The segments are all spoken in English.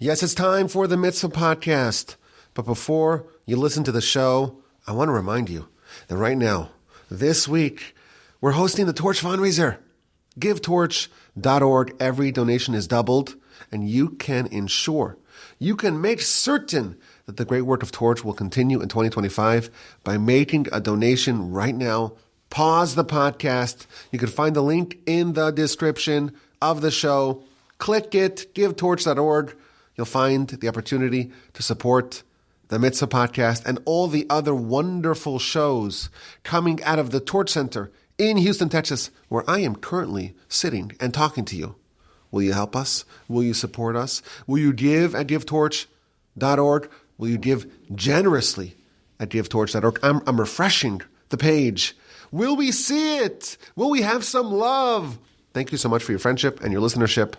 Yes, it's time for the Mitzvah podcast. But before you listen to the show, I want to remind you that right now, this week, we're hosting the Torch fundraiser. GiveTorch.org. Every donation is doubled, and you can make certain that the great work of Torch will continue in 2025 by making a donation right now. Pause the podcast. You can find the link in the description of the show. Click it, givetorch.org. You'll find the opportunity to support the Mitzvah podcast and all the other wonderful shows coming out of the Torch Center in Houston, Texas, where I am currently sitting and talking to you. Will you help us? Will you support us? Will you give at givetorch.org? Will you give generously at givetorch.org? I'm refreshing the page. Will we see it? Will we have some love? Thank you so much for your friendship and your listenership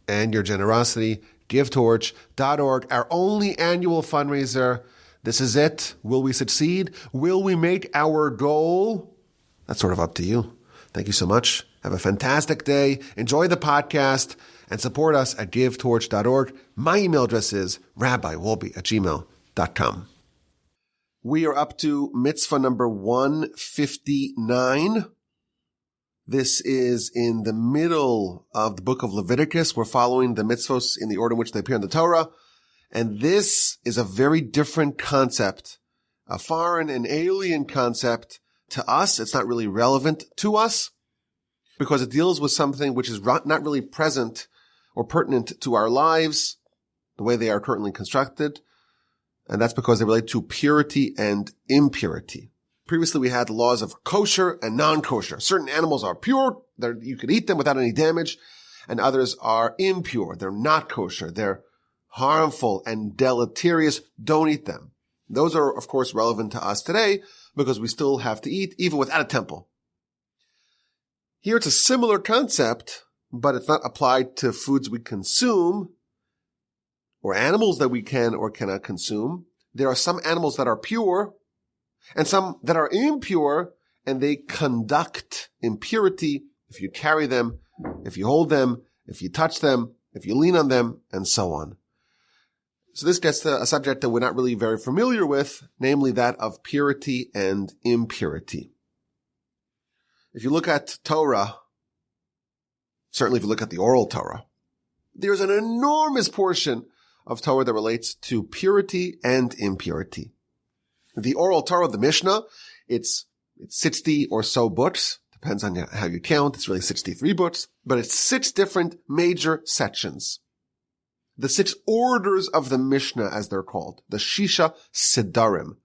and your generosity. GiveTorch.org, our only annual fundraiser. This is it. Will we succeed? Will we make our goal? That's sort of up to you. Thank you so much. Have a fantastic day. Enjoy the podcast and support us at givetorch.org. My email address is rabbiwolbe@gmail.com. We are up to mitzvah number 159. This is in the middle of the book of Leviticus. We're following the mitzvos in the order in which they appear in the Torah. And this is a very different concept, a foreign and alien concept to us. It's not really relevant to us because it deals with something which is not really present or pertinent to our lives, the way they are currently constructed. And that's because they relate to purity and impurity. Previously, we had the laws of kosher and non-kosher. Certain animals are pure, you could eat them without any damage, and others are impure. They're not kosher. They're harmful and deleterious. Don't eat them. Those are, of course, relevant to us today because we still have to eat even without a temple. Here it's a similar concept, but it's not applied to foods we consume or animals that we can or cannot consume. There are some animals that are pure and some that are impure, and they conduct impurity if you carry them, if you hold them, if you touch them, if you lean on them, and so on. So this gets to a subject that we're not really very familiar with, namely that of purity and impurity. If you look at Torah, certainly if you look at the oral Torah, there's an enormous portion of Torah that relates to purity and impurity. The oral Torah, the Mishnah, it's 60 or so books. Depends on how you count. It's really 63 books, but it's 6 different major sections. The 6 orders of the Mishnah, as they're called, the Shisha Sidarim,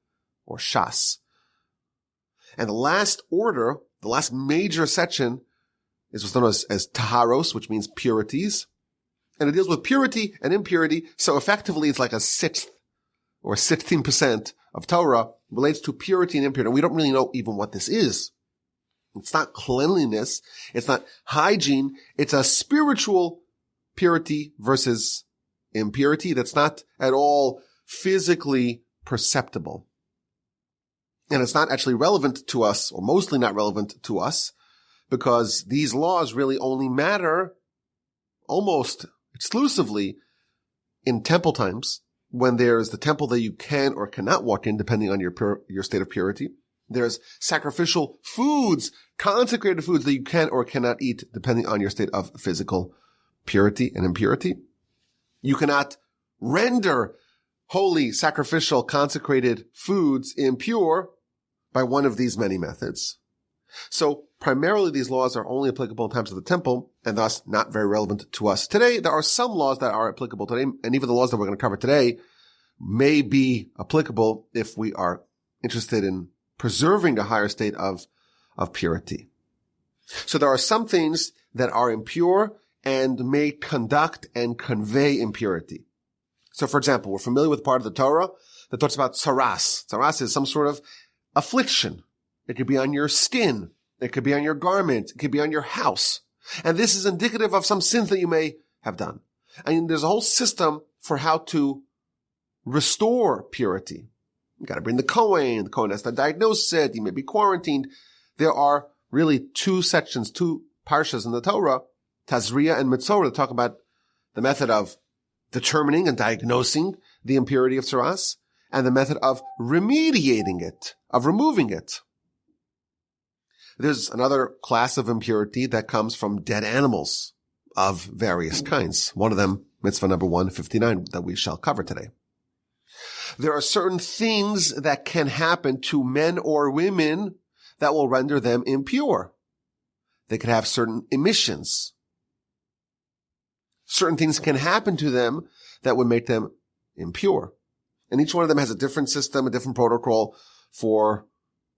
or Shas. And the last order, the last major section, is what's known as Taharos, which means purities. And it deals with purity and impurity, so effectively it's like a 6th or 16% of Torah relates to purity and impurity. And we don't really know even what this is. It's not cleanliness. It's not hygiene. It's a spiritual purity versus impurity that's not at all physically perceptible. And it's not actually relevant to us, or mostly not relevant to us, because these laws really only matter almost exclusively in temple times, when there's the temple that you can or cannot walk in, depending on your state of purity. There's sacrificial foods, consecrated foods that you can or cannot eat, depending on your state of physical purity and impurity. You cannot render holy, sacrificial, consecrated foods impure by one of these many methods. So primarily these laws are only applicable in times of the temple and thus not very relevant to us today. There are some laws that are applicable today, and even the laws that we're going to cover today may be applicable if we are interested in preserving the higher state of purity. So there are some things that are impure and may conduct and convey impurity. So for example, we're familiar with part of the Torah that talks about tsaras. Tsaras is some sort of affliction. It could be on your skin. It could be on your garment. It could be on your house. And this is indicative of some sins that you may have done. And there's a whole system for how to restore purity. You got to bring the Kohen. The Kohen has to diagnose it. He may be quarantined. There are really 2 parshas in the Torah, Tazria and Mitzvah, that talk about the method of determining and diagnosing the impurity of tzaras, and the method of remediating it, of removing it. There's another class of impurity that comes from dead animals of various kinds. One of them, mitzvah number 159, that we shall cover today. There are certain things that can happen to men or women that will render them impure. They could have certain emissions. Certain things can happen to them that would make them impure. And each one of them has a different system, a different protocol for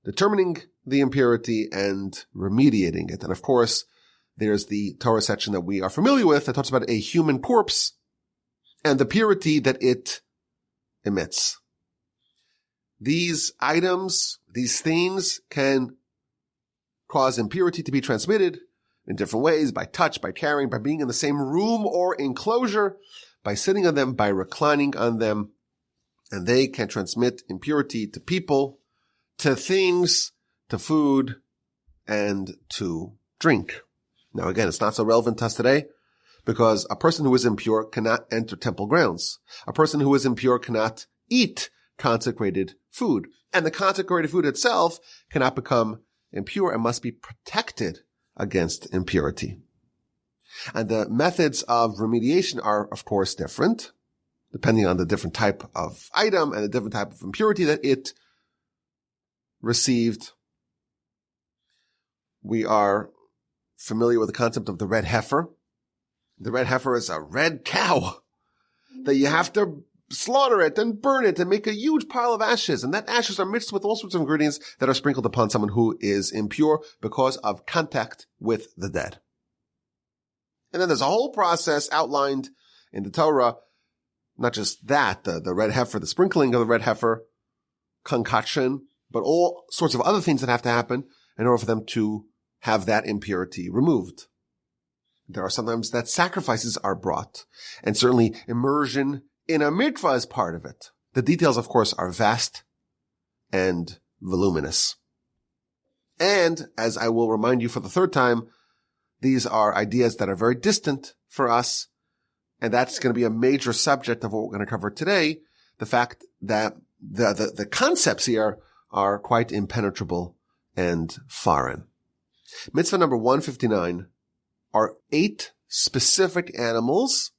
determining the impurity and remediating it. And of course, there's the Torah section that we are familiar with that talks about a human corpse and the purity that it emits. These items, these things can cause impurity to be transmitted in different ways, by touch, by carrying, by being in the same room or enclosure, by sitting on them, by reclining on them. And they can transmit impurity to people, to things, to food, and to drink. Now again, it's not so relevant to us today because a person who is impure cannot enter temple grounds. A person who is impure cannot eat consecrated food. And the consecrated food itself cannot become impure and must be protected against impurity. And the methods of remediation are, of course, different, depending on the different type of item and the different type of impurity that it received. We are familiar with the concept of the red heifer. The red heifer is a red cow that you have to slaughter it and burn it and make a huge pile of ashes. And that ashes are mixed with all sorts of ingredients that are sprinkled upon someone who is impure because of contact with the dead. And then there's a whole process outlined in the Torah. Not just that, the red heifer, the sprinkling of the red heifer, concoction, but all sorts of other things that have to happen in order for them to have that impurity removed. There are sometimes that sacrifices are brought, and certainly immersion in a mikvah is part of it. The details, of course, are vast and voluminous. And, as I will remind you for the third time, these are ideas that are very distant for us, and that's going to be a major subject of what we're going to cover today, the fact that the concepts here are quite impenetrable and foreign. Mitzvah number 159 are 8 specific animals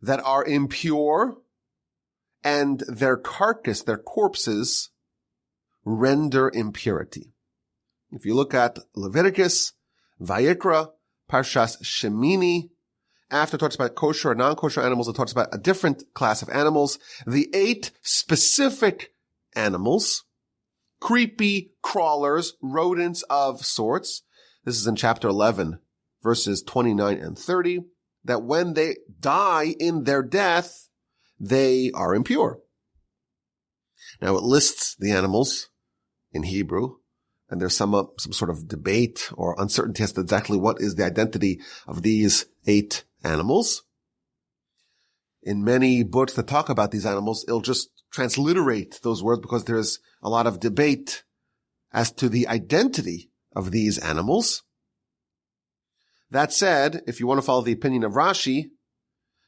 that are impure and their carcass, their corpses, render impurity. If you look at Leviticus, Vayikra, Parshas Shemini, after it talks about kosher and non-kosher animals, it talks about a different class of animals. The 8 specific animals, creepy crawlers, rodents of sorts. This is in chapter 11, verses 29 and 30, that when they die in their death, they are impure. Now it lists the animals in Hebrew, and there's some sort of debate or uncertainty as to exactly what is the identity of these 8 animals. In many books that talk about these animals, it'll just transliterate those words because there's a lot of debate as to the identity of these animals. That said, if you want to follow the opinion of Rashi,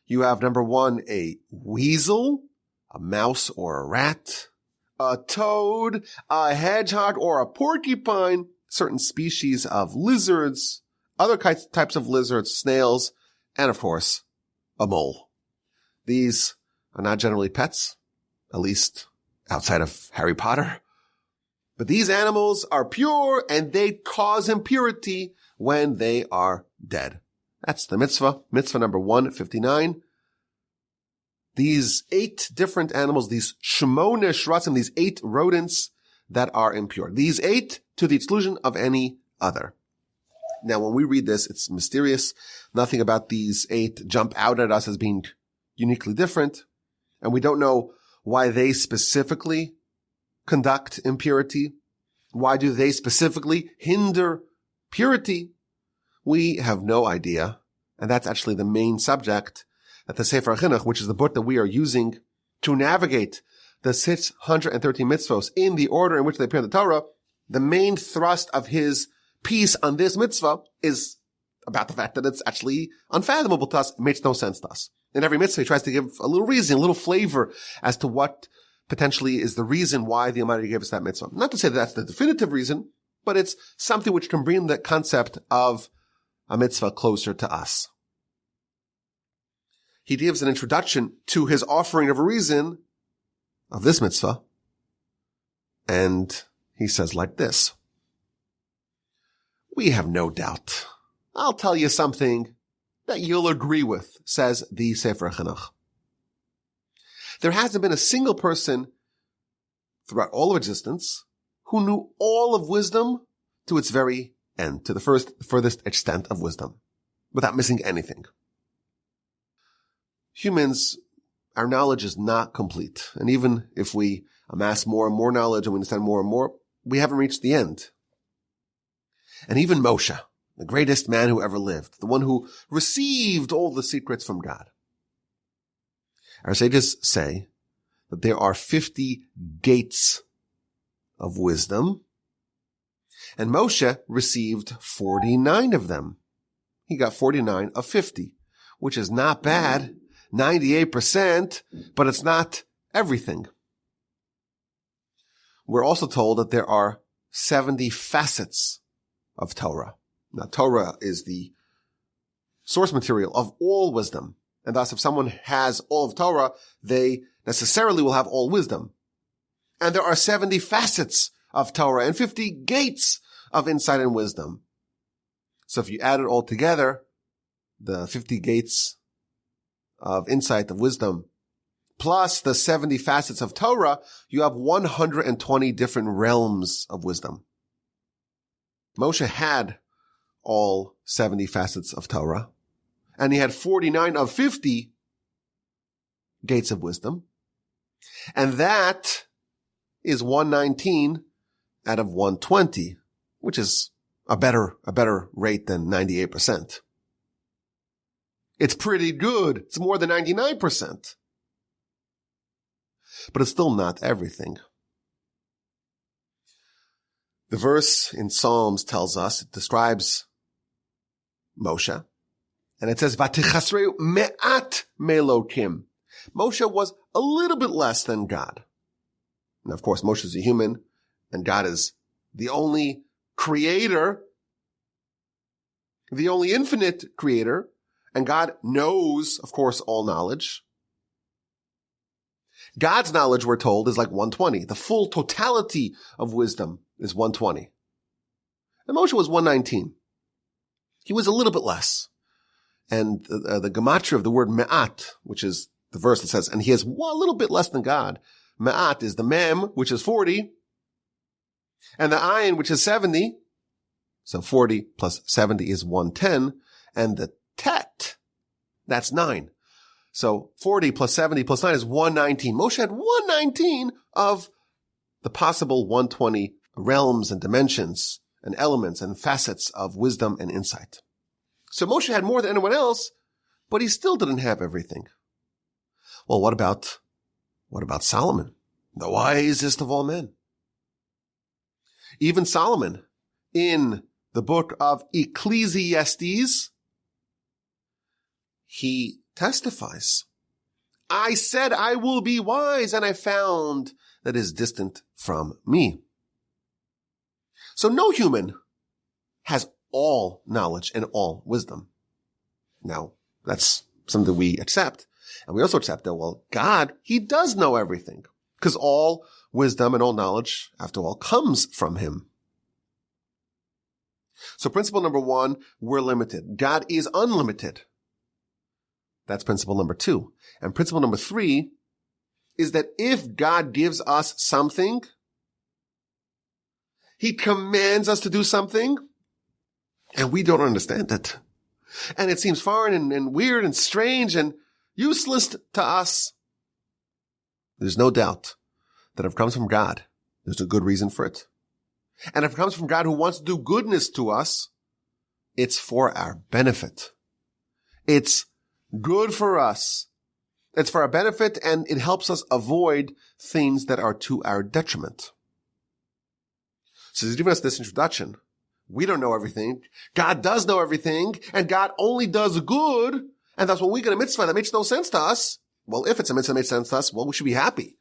you have number 1, a weasel, a mouse or a rat, a toad, a hedgehog or a porcupine, certain species of lizards, other types of lizards, snails, and of course, a mole. These are not generally pets, at least outside of Harry Potter. But these animals are pure and they cause impurity when they are dead. That's the mitzvah number 159. These 8 different animals, these shemona shratzim, these 8 rodents that are impure. These 8 to the exclusion of any other. Now, when we read this, it's mysterious. Nothing about these 8 jump out at us as being uniquely different. And we don't know why they specifically conduct impurity. Why do they specifically hinder purity? We have no idea. And that's actually the main subject at the Sefer Chinuch, which is the book that we are using to navigate the 613 mitzvos in the order in which they appear in the Torah. The main thrust of his piece on this mitzvah is about the fact that it's actually unfathomable to us. It makes no sense to us. In every mitzvah, he tries to give a little reason, a little flavor as to what potentially is the reason why the Almighty gave us that mitzvah. Not to say that that's the definitive reason, but it's something which can bring the concept of a mitzvah closer to us. He gives an introduction to his offering of a reason of this mitzvah, and he says like this: we have no doubt. I'll tell you something that you'll agree with, says the Sefer Chinuch. There hasn't been a single person throughout all of existence who knew all of wisdom to its very end, to the furthest extent of wisdom, without missing anything. Humans, our knowledge is not complete. And even if we amass more and more knowledge and we understand more and more, we haven't reached the end. And even Moshe, the greatest man who ever lived, the one who received all the secrets from God. Our sages say that there are 50 gates of wisdom, and Moshe received 49 of them. He got 49 of 50, which is not bad, 98%, but it's not everything. We're also told that there are 70 facets of Torah. Now, Torah is the source material of all wisdom. And thus, if someone has all of Torah, they necessarily will have all wisdom. And there are 70 facets of Torah and 50 gates of insight and wisdom. So if you add it all together, the 50 gates of insight, of wisdom, plus the 70 facets of Torah, you have 120 different realms of wisdom. Moshe had all 70 facets of Torah, and he had 49 of 50 gates of wisdom. And that is 119 out of 120, which is a better rate than 98%. It's pretty good. It's more than 99%. But it's still not everything. The verse in Psalms tells us, it describes Moshe, and it says, Vatichasreu me'at melokim. Moshe was a little bit less than God. And of course, Moshe is a human, and God is the only creator, the only infinite creator, and God knows, of course, all knowledge. God's knowledge, we're told, is like 120. The full totality of wisdom is 120. And Moshe was 119. He was a little bit less. And the gematria of the word me'at, which is the verse that says, and he is a little bit less than God. Me'at is the mem, which is 40, and the ayin, which is 70. So 40 plus 70 is 110, and the tet, that's 9. So 40 plus 70 plus 9 is 119. Moshe had 119 of the possible 120 realms and dimensions and elements and facets of wisdom and insight. So Moshe had more than anyone else, but he still didn't have everything. Well, what about Solomon, the wisest of all men? Even Solomon, in the book of Ecclesiastes, he testifies, I said I will be wise, and I found that is distant from me. So no human has all knowledge and all wisdom. Now, that's something we accept. And we also accept that, well, God, he does know everything, because all wisdom and all knowledge, after all, comes from him. So principle number 1, we're limited. God is unlimited. That's principle number 2. And principle number 3 is that if God gives us something, he commands us to do something, and we don't understand it. And it seems foreign and weird and strange and useless to us. There's no doubt that if it comes from God, there's a good reason for it. And if it comes from God who wants to do goodness to us, it's for our benefit. It's good for us. It's for our benefit, and it helps us avoid things that are to our detriment. So he's giving us this introduction, We don't know everything. God does know everything, and God only does good, and that's when we get a mitzvah that makes no sense to us. Well, if it's a mitzvah that makes sense to us, well, we should be happy.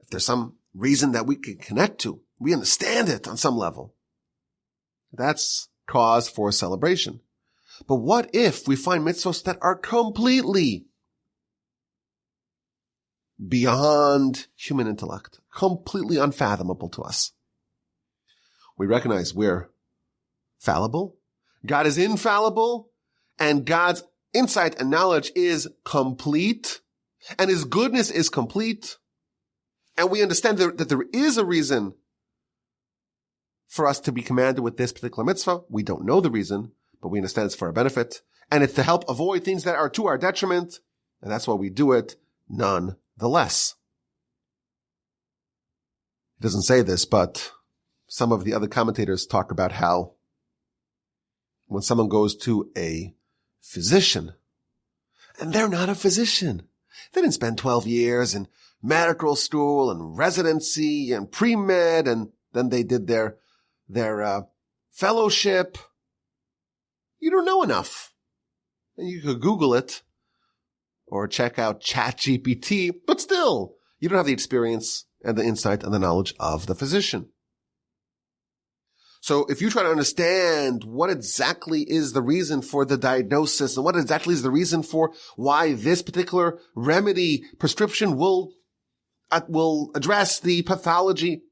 If there's some reason that we can connect to, we understand it on some level. That's cause for celebration. But what if we find mitzvahs that are completely beyond human intellect, completely unfathomable to us? We recognize we're fallible. God is infallible, and God's insight and knowledge is complete, and his goodness is complete. And we understand that there is a reason for us to be commanded with this particular mitzvah. We don't know the reason, but we understand it's for our benefit, and it's to help avoid things that are to our detriment, and that's why we do it nonetheless. It doesn't say this, but some of the other commentators talk about how when someone goes to a physician, and they're not a physician, they didn't spend 12 years in medical school and residency and pre-med, and then they did their fellowship. You don't know enough. And you could Google it or check out ChatGPT, but still, you don't have the experience and the insight and the knowledge of the physician. So if you try to understand what exactly is the reason for the diagnosis and what exactly is the reason for why this particular remedy prescription will address the pathology,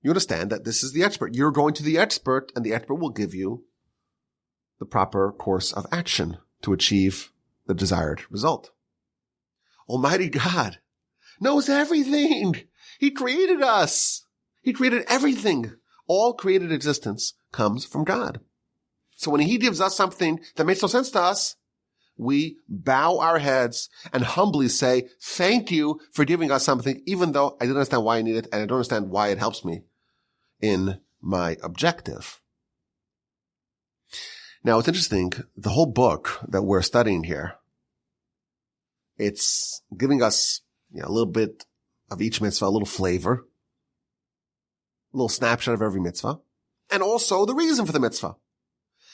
you understand that this is the expert. You're going to the expert, and the expert will give you the proper course of action to achieve the desired result. Almighty God knows everything. He created us. He created everything. All created existence comes from God. So when he gives us something that makes no sense to us, we bow our heads and humbly say, thank you for giving us something, even though I didn't understand why I need it, and I don't understand why it helps me in my objective. Now, it's interesting, the whole book that we're studying here, it's giving us a little bit of each mitzvah, a little flavor, a little snapshot of every mitzvah, and also the reason for the mitzvah.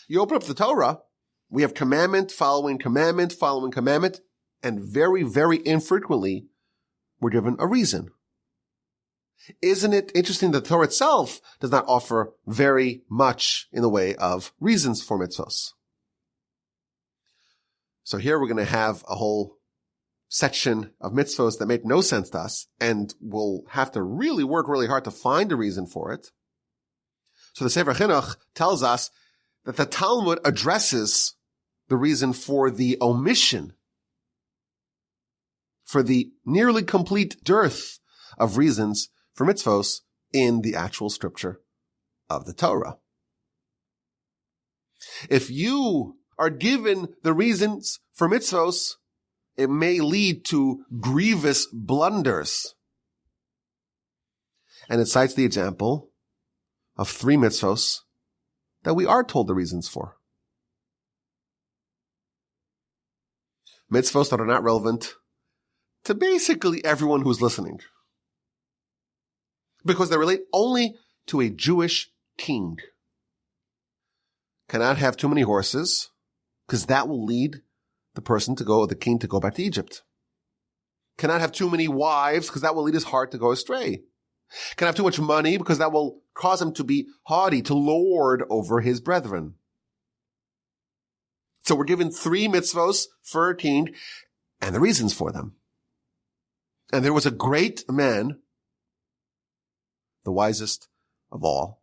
You open up the Torah, we have commandment following commandment following commandment, and very, very infrequently we're given a reason. Isn't it interesting that the Torah itself does not offer very much in the way of reasons for mitzvos? So here we're going to have a whole section of mitzvos that make no sense to us, and we'll have to really work really hard to find a reason for it. So the Sefer Chinuch tells us that the Talmud addresses the reason for the omission, for the nearly complete dearth of reasons for mitzvos in the actual scripture of the Torah. If you are given the reasons for mitzvos, it may lead to grievous blunders. And it cites the example of 3 mitzvos that we are told the reasons for. Mitzvos that are not relevant to basically everyone who's listening, because they relate only to a Jewish king. Cannot have too many horses, because that will lead the king to go back to Egypt. Cannot have too many wives, because that will lead his heart to go astray. Cannot have too much money, because that will cause him to be haughty, to lord over his brethren. So we're given 3 mitzvos for a king, and the reasons for them. And there was a great man, the wisest of all,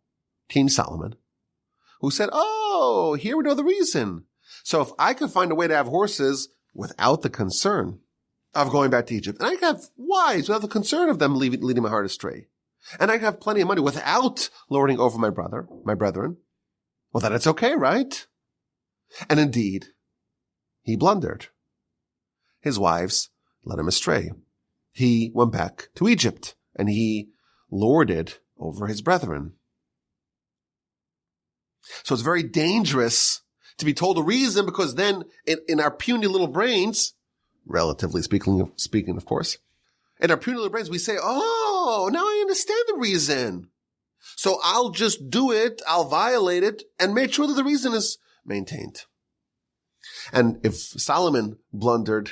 King Solomon, who said, oh, here we know the reason. So if I could find a way to have horses without the concern of going back to Egypt, and I could have wives without the concern of them leading my heart astray, and I could have plenty of money without lording over my brethren, well, then it's okay, right? And indeed, he blundered. His wives led him astray. He went back to Egypt, and he lorded over his brethren. So it's very dangerous to be told a reason, because then in our puny little brains, relatively speaking, of course, in our puny little brains, we say, oh, now I understand the reason. So I'll just do it, I'll violate it, and make sure that the reason is maintained. And if Solomon blundered,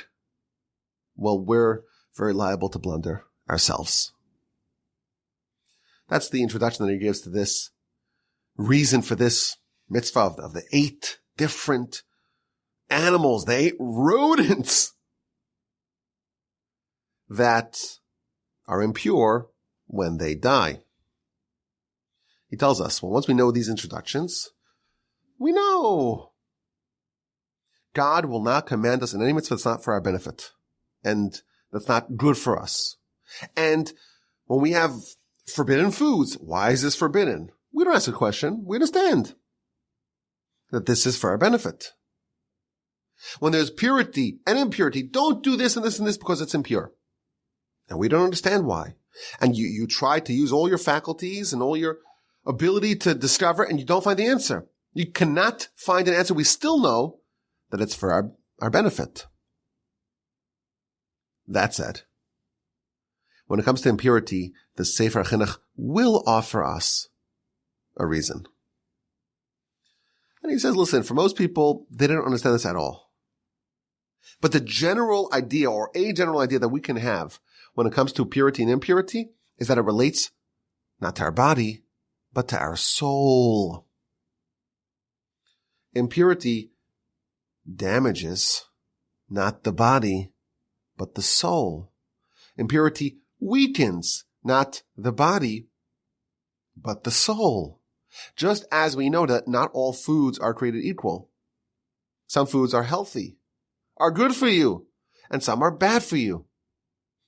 well, we're very liable to blunder ourselves. That's the introduction that he gives to this reason for this mitzvah of the 8 different animals, the 8 rodents that are impure when they die. He tells us, well, once we know these introductions, we know God will not command us in any mitzvah that's not for our benefit and that's not good for us. And when we have forbidden foods, why is this forbidden? We don't ask a question. We understand that this is for our benefit. When there's purity and impurity, don't do this and this and this because it's impure. And we don't understand why. And you try to use all your faculties and all your ability to discover, and you don't find the answer. You cannot find an answer. We still know that it's for our benefit. That said, when it comes to impurity, the Sefer HaChinuch will offer us a reason. And he says, listen, for most people, they don't understand this at all. But the general idea, or a general idea that we can have when it comes to purity and impurity, is that it relates not to our body, but to our soul. Impurity damages not the body, but the soul. Impurity weakens not the body, but the soul. Just as we know that not all foods are created equal. Some foods are healthy, are good for you, and some are bad for you.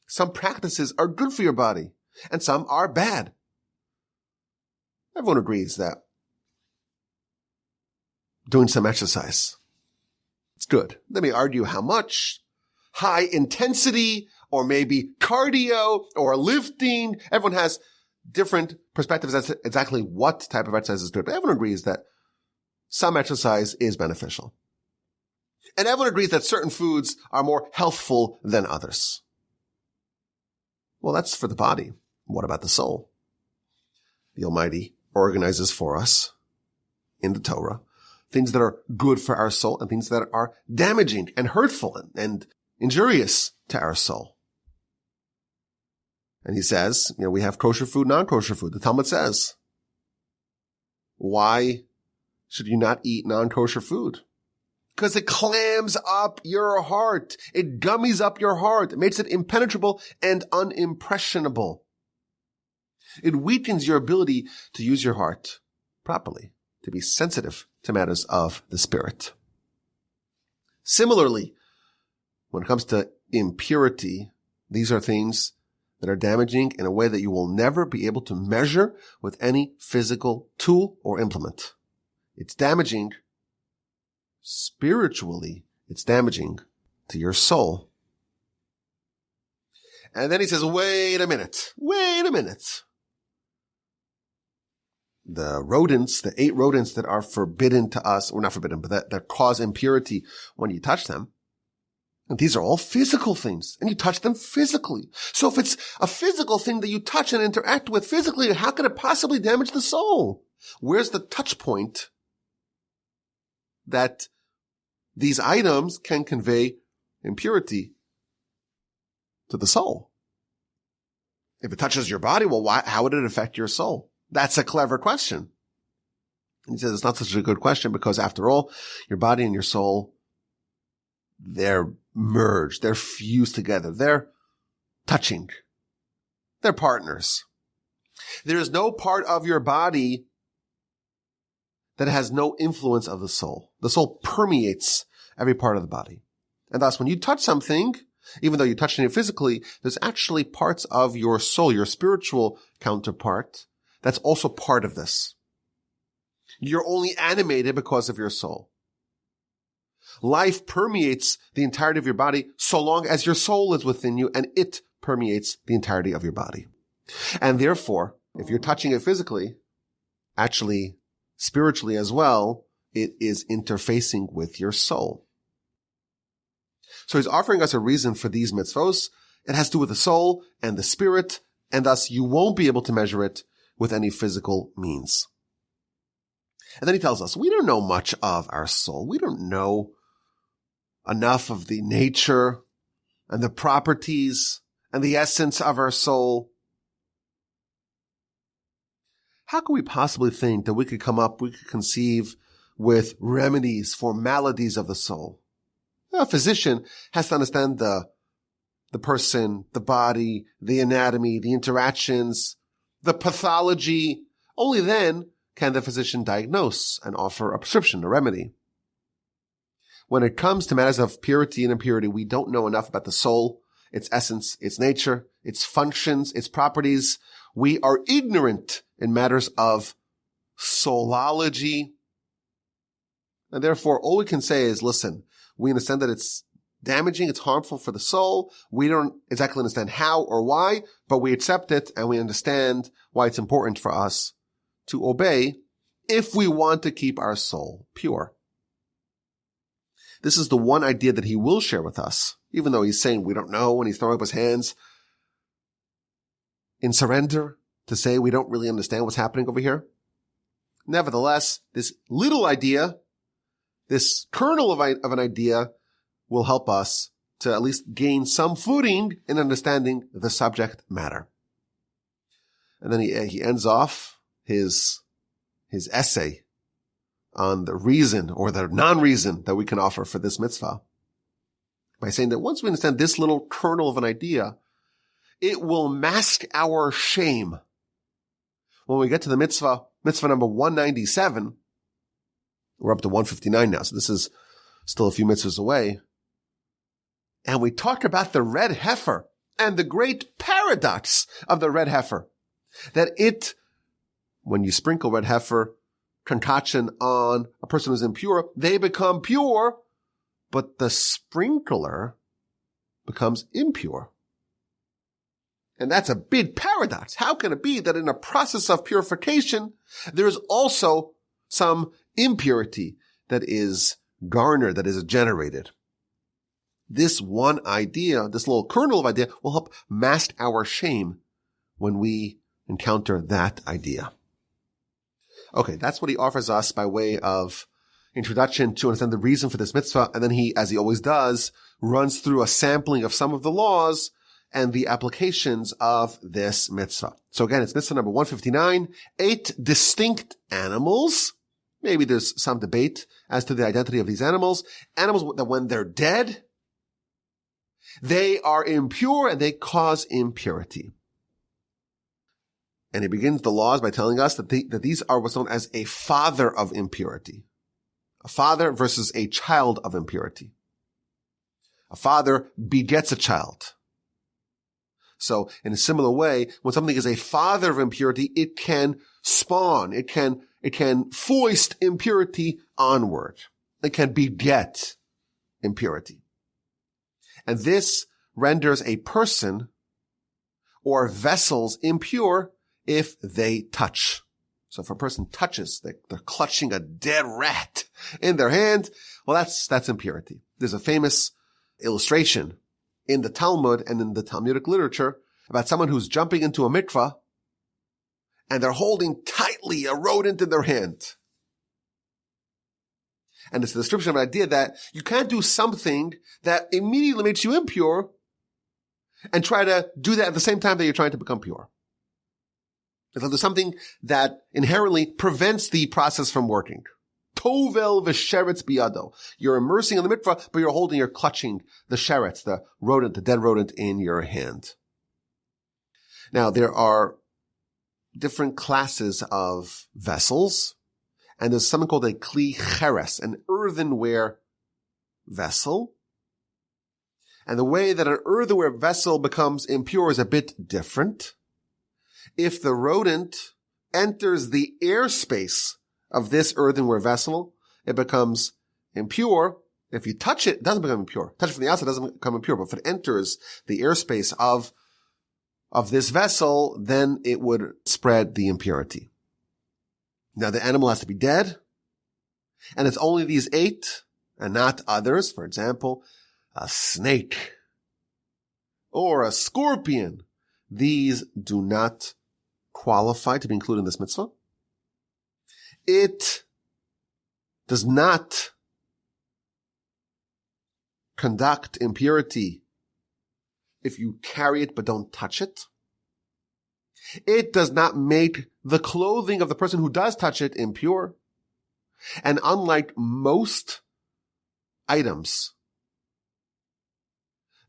Some practices are good for your body, and some are bad. Everyone agrees that doing some exercise, it's good. They may argue how much, high intensity, or maybe cardio, or lifting. Everyone has different perspectives as to exactly what type of exercise is good. But everyone agrees that some exercise is beneficial. And everyone agrees that certain foods are more healthful than others. Well, that's for the body. What about the soul? The Almighty organizes for us in the Torah things that are good for our soul and things that are damaging and hurtful and injurious to our soul. And he says, we have kosher food, non-kosher food. The Talmud says, why should you not eat non-kosher food? Because it clams up your heart. It gummies up your heart. It makes it impenetrable and unimpressionable. It weakens your ability to use your heart properly, to be sensitive to matters of the spirit. Similarly, when it comes to impurity, these are things that are damaging in a way that you will never be able to measure with any physical tool or implement. It's damaging spiritually. It's damaging to your soul. And then he says, wait a minute. The rodents, the 8 rodents that are forbidden to us, or not forbidden, but that cause impurity when you touch them. And these are all physical things, and you touch them physically. So if it's a physical thing that you touch and interact with physically, how could it possibly damage the soul? Where's the touch point that these items can convey impurity to the soul? If it touches your body, well, how would it affect your soul? That's a clever question. And he says it's not such a good question because after all, your body and your soul, they're merged. They're fused together. They're touching. They're partners. There is no part of your body that has no influence of the soul. The soul permeates every part of the body. And thus, when you touch something, even though you're touching it physically, there's actually parts of your soul, your spiritual counterpart, that's also part of this. You're only animated because of your soul. Life permeates the entirety of your body so long as your soul is within you and it permeates the entirety of your body. And therefore, if you're touching it physically, actually spiritually as well, it is interfacing with your soul. So he's offering us a reason for these mitzvos. It has to do with the soul and the spirit, and thus you won't be able to measure it with any physical means. And then he tells us, we don't know much of our soul. We don't know enough of the nature and the properties and the essence of our soul. How can we possibly think that we could conceive with remedies for maladies of the soul? A physician has to understand the person, the body, the anatomy, the interactions, the pathology. Only then can the physician diagnose and offer a prescription, a remedy. When it comes to matters of purity and impurity, we don't know enough about the soul, its essence, its nature, its functions, its properties. We are ignorant in matters of soulology. And therefore, all we can say is, listen, we understand that it's damaging, it's harmful for the soul. We don't exactly understand how or why, but we accept it and we understand why it's important for us to obey if we want to keep our soul pure. This is the one idea that he will share with us, even though he's saying we don't know, and he's throwing up his hands in surrender to say we don't really understand what's happening over here. Nevertheless, this little idea, this kernel of an idea, will help us to at least gain some footing in understanding the subject matter. And then he ends off his essay on the reason or the non-reason that we can offer for this mitzvah by saying that once we understand this little kernel of an idea, it will mask our shame. When we get to the mitzvah number 197, we're up to 159 now, so this is still a few mitzvahs away. And we talk about the red heifer and the great paradox of the red heifer. That when you sprinkle red heifer concoction on a person who's impure, they become pure, but the sprinkler becomes impure. And that's a big paradox. How can it be that in a process of purification, there is also some impurity that is garnered, that is generated? This one idea, this little kernel of idea, will help mask our shame when we encounter that idea. Okay, that's what he offers us by way of introduction to understand the reason for this mitzvah. And then he, as he always does, runs through a sampling of some of the laws and the applications of this mitzvah. So again, it's mitzvah number 159, 8 distinct animals. Maybe there's some debate as to the identity of these animals. Animals that when they're dead, they are impure and they cause impurity. And he begins the laws by telling us that these are what's known as a father of impurity. A father versus a child of impurity. A father begets a child. So in a similar way, when something is a father of impurity, it can spawn, it can foist impurity onward. It can beget impurity. And this renders a person or vessels impure if they touch. So if a person touches, they're clutching a dead rat in their hand, well, that's impurity. There's a famous illustration in the Talmud and in the Talmudic literature about someone who's jumping into a mikvah and they're holding tightly a rodent in their hand. And it's the description of an idea that you can't do something that immediately makes you impure and try to do that at the same time that you're trying to become pure. There's something that inherently prevents the process from working. Tovel v'sheretz biyado. You're immersing in the mikvah, but you're clutching the sheretz, the rodent, the dead rodent in your hand. Now, there are different classes of vessels, and there's something called a kli cheres, an earthenware vessel. And the way that an earthenware vessel becomes impure is a bit different. If the rodent enters the airspace of this earthenware vessel, it becomes impure. If you touch it, it doesn't become impure. Touch it from the outside, it doesn't become impure. But if it enters the airspace of this vessel, then it would spread the impurity. Now, the animal has to be dead, and it's only these 8 and not others. For example, a snake or a scorpion. These do not qualify to be included in this mitzvah. It does not conduct impurity if you carry it but don't touch it. It does not make the clothing of the person who does touch it impure. And unlike most items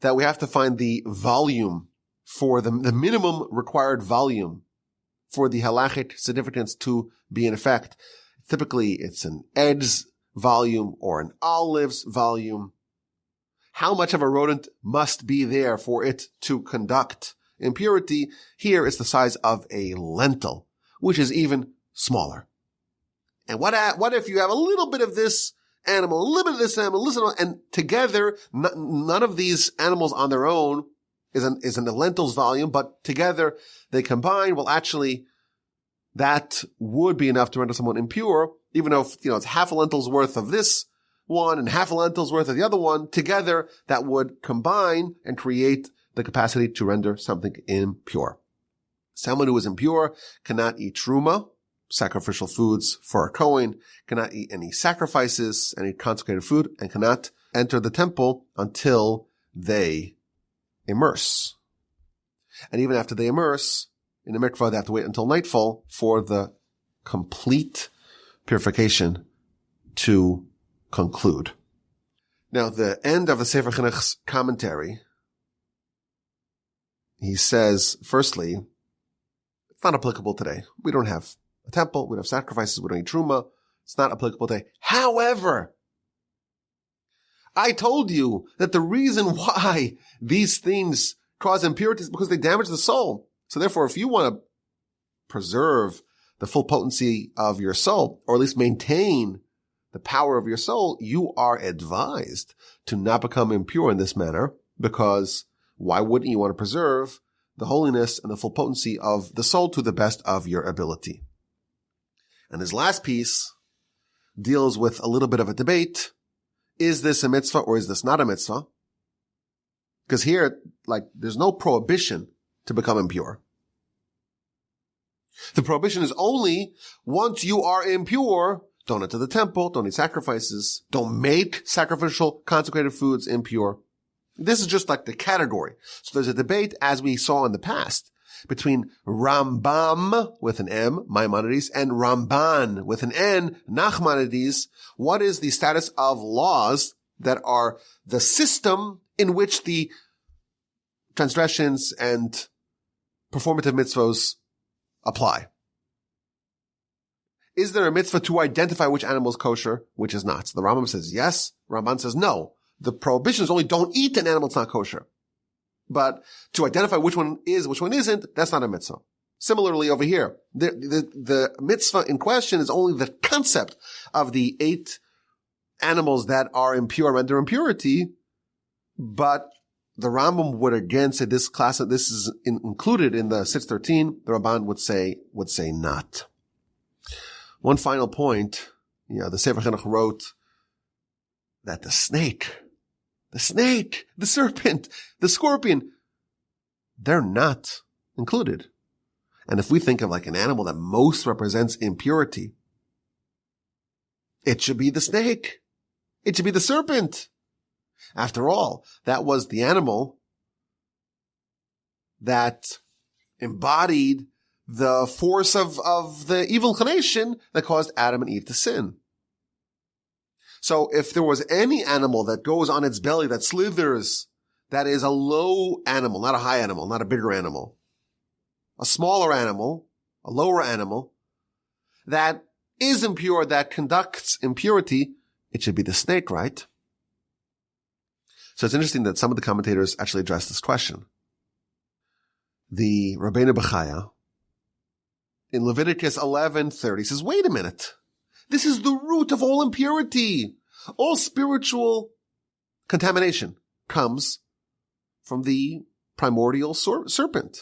that we have to find the volume for the minimum required volume for the halachic significance to be in effect. Typically, it's an egg's volume or an olive's volume. How much of a rodent must be there for it to conduct impurity? Here is the size of a lentil, which is even smaller. And what if you have a little bit of this animal, a little bit of this animal, and together, none of these animals on their own is in the lentil's volume, but together they combine. Well, actually, that would be enough to render someone impure, even though, it's half a lentil's worth of this one and half a lentil's worth of the other one. Together, that would combine and create the capacity to render something impure. Someone who is impure cannot eat truma, sacrificial foods for a Kohen, cannot eat any sacrifices, any consecrated food, and cannot enter the temple until they immerse. And even after they immerse, in the mikvah, they have to wait until nightfall for the complete purification to conclude. Now, the end of the Sefer Chinuch's commentary, he says, firstly, it's not applicable today. We don't have a temple, we don't have sacrifices, we don't eat truma. It's not applicable today. However, I told you that the reason why these things cause impurity is because they damage the soul. So therefore, if you want to preserve the full potency of your soul, or at least maintain the power of your soul, you are advised to not become impure in this manner, because why wouldn't you want to preserve the holiness and the full potency of the soul to the best of your ability? And his last piece deals with a little bit of a debate. Is this a mitzvah or is this not a mitzvah? Because here, there's no prohibition to become impure. The prohibition is only once you are impure, don't enter the temple, don't eat sacrifices, don't make sacrificial consecrated foods impure. This is just like the category. So there's a debate, as we saw in the past, between Rambam with an M, Maimonides, and Ramban with an N, Nachmanides. What is the status of laws that are the system in which the transgressions and performative mitzvos apply? Is there a mitzvah to identify which animal is kosher, which is not? So the Rambam says yes. Ramban says no. The prohibition is only don't eat an animal that's not kosher. But to identify which one is, which one isn't, that's not a mitzvah. Similarly over here, the mitzvah in question is only the concept of the 8 animals that are impure, render impurity. But the Rambam would again say this is included in the 613. The Ramban would say not. One final point, the Sefer Chinuch wrote that the snake, the serpent, the scorpion, they're not included. And if we think of an animal that most represents impurity, it should be the snake. It should be the serpent. After all, that was the animal that embodied the force of the evil inclination that caused Adam and Eve to sin. So if there was any animal that goes on its belly, that slithers, that is a low animal, not a high animal, not a bigger animal, a smaller animal, a lower animal, that is impure, that conducts impurity, it should be the snake, right? So it's interesting that some of the commentators actually address this question. The Rabbeinu Bechaya, in Leviticus 11:30, says, wait a minute. This is the root of all impurity. All spiritual contamination comes from the primordial serpent.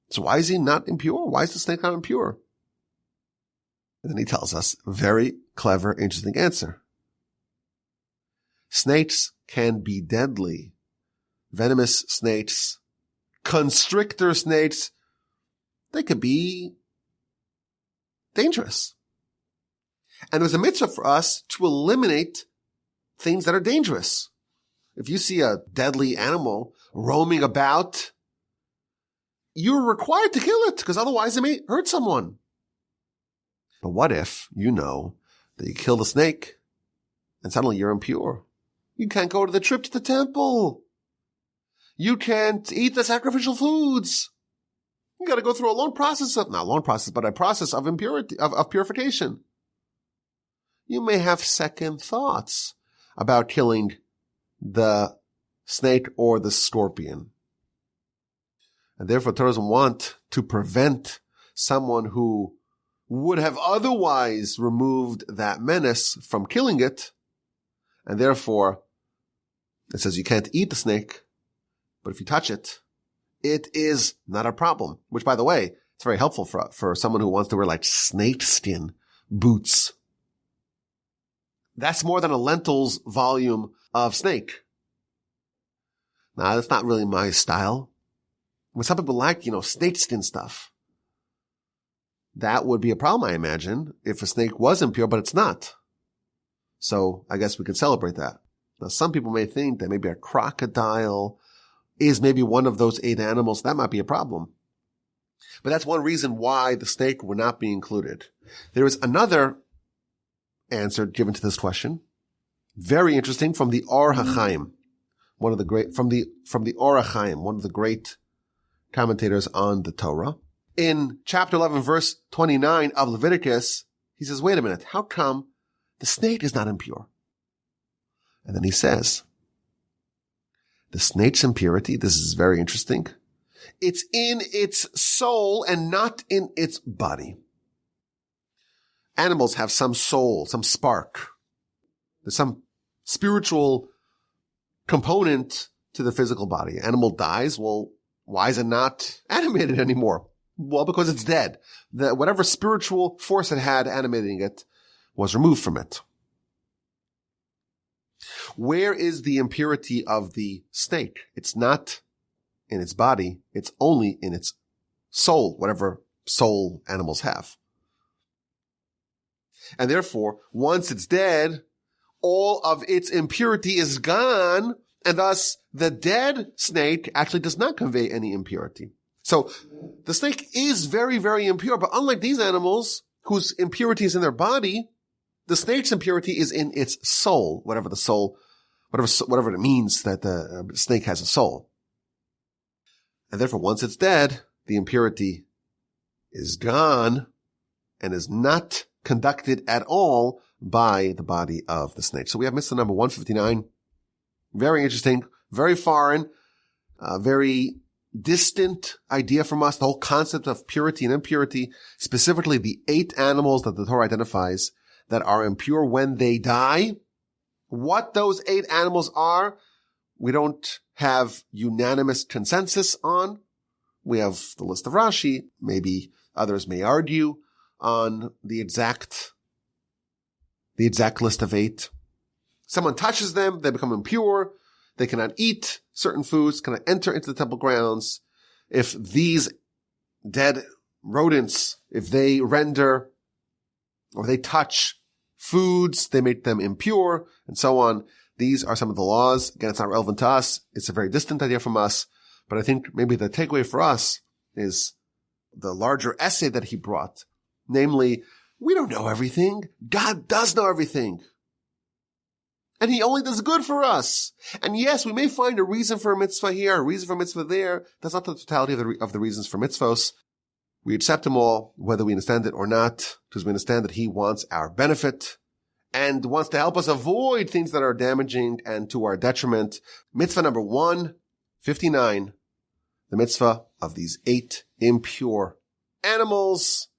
So why is he not impure? Why is the snake not impure? And then he tells us a very clever, interesting answer. Snakes can be deadly. Venomous snakes, constrictor snakes, they could be dangerous. And there's a mitzvah for us to eliminate things that are dangerous. If you see a deadly animal roaming about, you're required to kill it because otherwise it may hurt someone. But what if you know that you killed a snake and suddenly you're impure? You can't go to the trip to the temple. You can't eat the sacrificial foods. You got to go through a a process of impurity, of purification. You may have second thoughts about killing the snake or the scorpion. And therefore, Torah doesn't want to prevent someone who would have otherwise removed that menace from killing it. And therefore, it says you can't eat the snake, but if you touch it, it is not a problem. Which, by the way, it's very helpful for someone who wants to wear like snake skin boots. That's more than a lentil's volume of snake. Now, that's not really my style. When some people like, snake skin stuff, that would be a problem, I imagine, if a snake was impure, but it's not. So I guess we could celebrate that. Now, some people may think that maybe a crocodile is maybe one of those 8 animals. That might be a problem. But that's one reason why the snake would not be included. There is another answer given to this question. Very interesting, from the Or HaChaim, one of the great commentators on the Torah. In chapter 11, verse 29 of Leviticus, he says, wait a minute, how come the snake is not impure? And then he says, the snake's impurity, this is very interesting, it's in its soul and not in its body. Animals have some soul, some spark. There's some spiritual component to the physical body. Animal dies, well, why is it not animated anymore? Well, because it's dead. Whatever spiritual force it had animating it was removed from it. Where is the impurity of the snake? It's not in its body. It's only in its soul, whatever soul animals have. And therefore, once it's dead, all of its impurity is gone, and thus the dead snake actually does not convey any impurity. So the snake is very, very impure, but unlike these animals whose impurity is in their body, the snake's impurity is in its soul, whatever it means that the snake has a soul. And therefore, once it's dead, the impurity is gone and is not conducted at all by the body of the snake. So we have mitzvah number 159. Very interesting, very foreign, very distant idea from us, the whole concept of purity and impurity, specifically the 8 animals that the Torah identifies that are impure when they die. What those 8 animals are, we don't have unanimous consensus on. We have the list of Rashi. Maybe others may argue on the exact list of 8. Someone touches them, they become impure. They cannot eat certain foods, cannot enter into the temple grounds. If these dead rodents, if they render or they touch foods, they make them impure, and so on. These are some of the laws. Again, it's not relevant to us. It's a very distant idea from us. But I think maybe the takeaway for us is the larger essay that he brought. Namely, we don't know everything. God does know everything. And he only does good for us. And yes, we may find a reason for a mitzvah here, a reason for a mitzvah there. That's not the totality of the reasons for mitzvos. We accept them all, whether we understand it or not, because we understand that he wants our benefit and wants to help us avoid things that are damaging and to our detriment. Mitzvah number 159, the mitzvah of these 8 impure animals.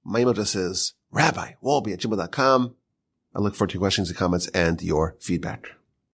My email address is rabbi.wolbe@gmail.com. I look forward to your questions and comments and your feedback.